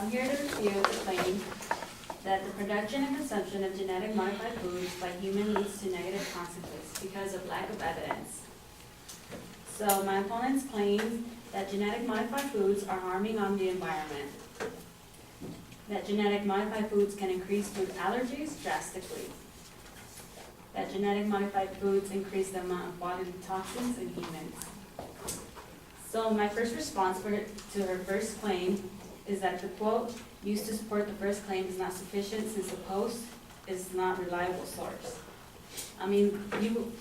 I'm here to refute the claim that the production and consumption of genetic modified foods by humans leads to negative consequences because of lack of evidence. So my opponents claim that genetic modified foods are harming on the environment, that genetic modified foods can increase food allergies drastically, that genetic modified foods increase the amount of bodily toxins in humans. So my first response to her first claim is that the quote used to support the first claim is not sufficient since the post is not a reliable source. I mean,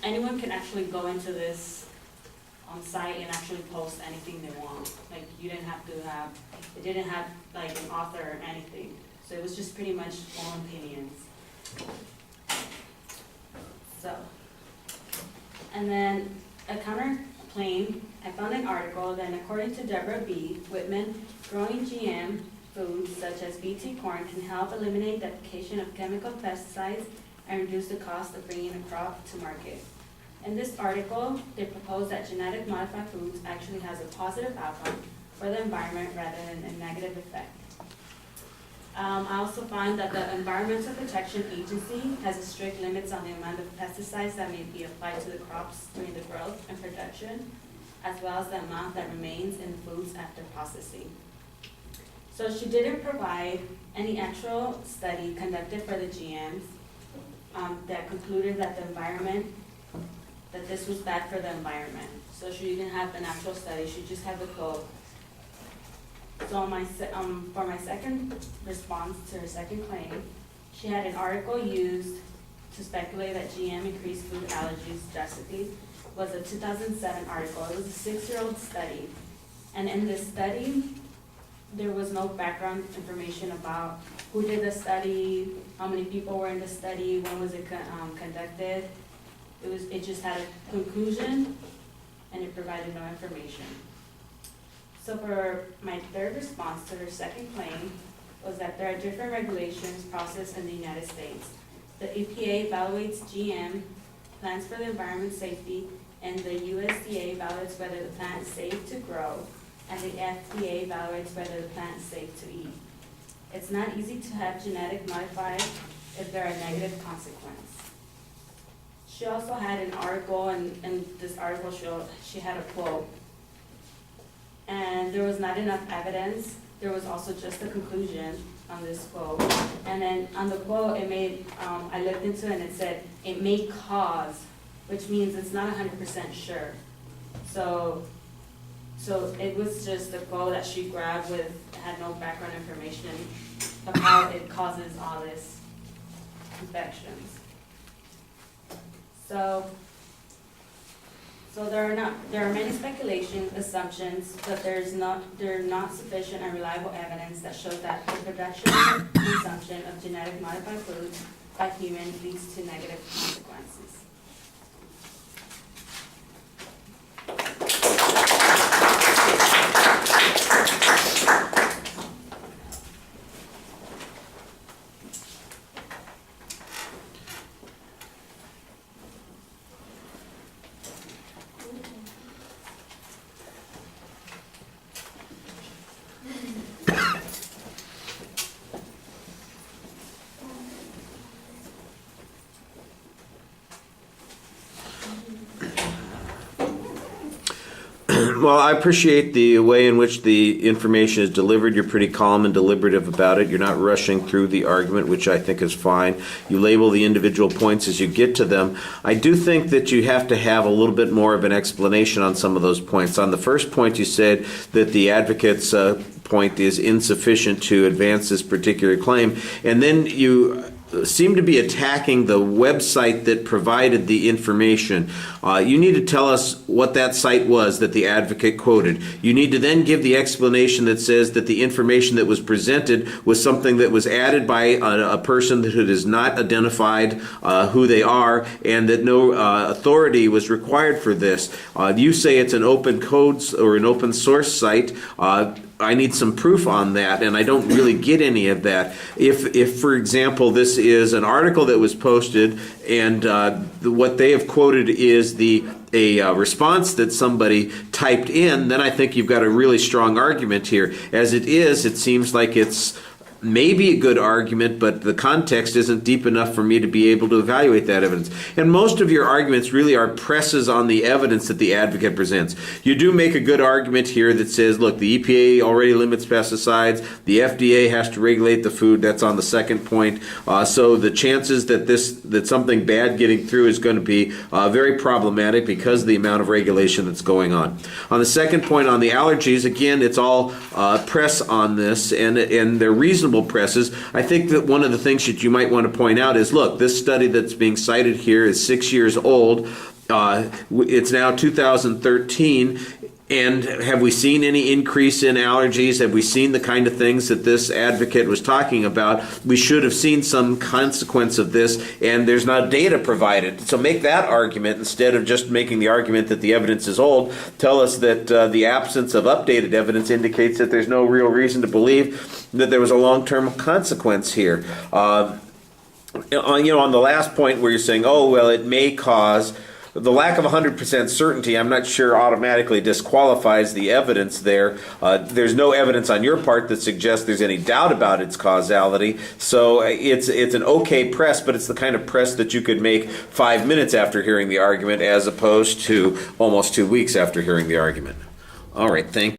anyone can actually go into this site and actually post anything they want. Like, you didn't have to have, it didn't have like an author or anything. So it was just pretty much own opinions. So, and then a counterclaim, I found an article that according to Deborah B. Whitman, growing GM foods such as BT corn can help eliminate the application of chemical pesticides and reduce the cost of bringing a crop to market. In this article, they propose that genetic modified foods actually has a positive outcome for the environment rather than a negative effect. I also find that the Environmental Protection Agency has strict limits on the amount of pesticides that may be applied to the crops during the growth and production, as well as the amount that remains in foods after processing. So she didn't provide any actual study conducted for the GMs that concluded that the environment, that this was bad for the environment. So she didn't have an actual study, she just had the quote. So for my second response to her second claim, she had an article used to speculate that GM increased food allergies drastically. It was a 2007 article. It was a 6-year-old study. And in this study, there was no background information about who did the study, how many people were in the study, when was it conducted. It just had a conclusion, and it provided no information. So for my third response to her second claim was that there are different regulations processed in the United States. The EPA evaluates GM plants for the environment safety, and the USDA evaluates whether the plant is safe to grow, and the FDA evaluates whether the plant is safe to eat. It's not easy to have genetic modified if there are negative consequences. She also had an article, and in this article she had a quote. And there was not enough evidence. There was also just a conclusion on this quote. And then on the quote, it made, I looked into it and it said, it may cause, which means it's not 100% sure. So it was just a quote that she grabbed had no background information of how it causes all this infections. So there are many speculations, assumptions, but there are not sufficient and reliable evidence that shows that the production and consumption of genetic modified foods by humans leads to negative consequences. Well, I appreciate the way in which the information is delivered. You're pretty calm and deliberative about it. You're not rushing through the argument, which I think is fine. You label the individual points as you get to them. I do think that you have to have a little bit more of an explanation on some of those points. On the first point, you said that the advocate's point is insufficient to advance this particular claim. And then you seem to be attacking the website that provided the information. You need to tell us what that site was that the advocate quoted. You need to then give the explanation that says that the information that was presented was something that was added by a person that has not identified who they are, and that no authority was required for this. You say it's an open codes or an open source site. I need some proof on that, and I don't really get any of that. If for example, this is an article that was posted, and what they have quoted is the response that somebody typed in, then I think you've got a really strong argument here. As it is, it seems like it's maybe a good argument, but the context isn't deep enough for me to be able to evaluate that evidence. And most of your arguments really are presses on the evidence that the advocate presents. You do make a good argument here that says, look, the EPA already limits pesticides, the FDA has to regulate the food. That's on the second point. So the chances that something bad getting through is going to be very problematic because of the amount of regulation that's going on. On the second point, on the allergies, again, it's all press on this, and they're reasonable presses. I think that one of the things that you might want to point out is, look, this study that's being cited here is 6 years old. It's now 2013. And have we seen any increase in allergies? Have we seen the kind of things that this advocate was talking about? We should have seen some consequence of this, and there's not data provided. So make that argument instead of just making the argument that the evidence is old. Tell us that the absence of updated evidence indicates that there's no real reason to believe that there was a long-term consequence here. On the last point where you're saying, oh, well, it may cause... The lack of 100% certainty, I'm not sure automatically disqualifies the evidence there. There's no evidence on your part that suggests there's any doubt about its causality. So it's an okay press, but it's the kind of press that you could make 5 minutes after hearing the argument as opposed to almost 2 weeks after hearing the argument. All right, thank you.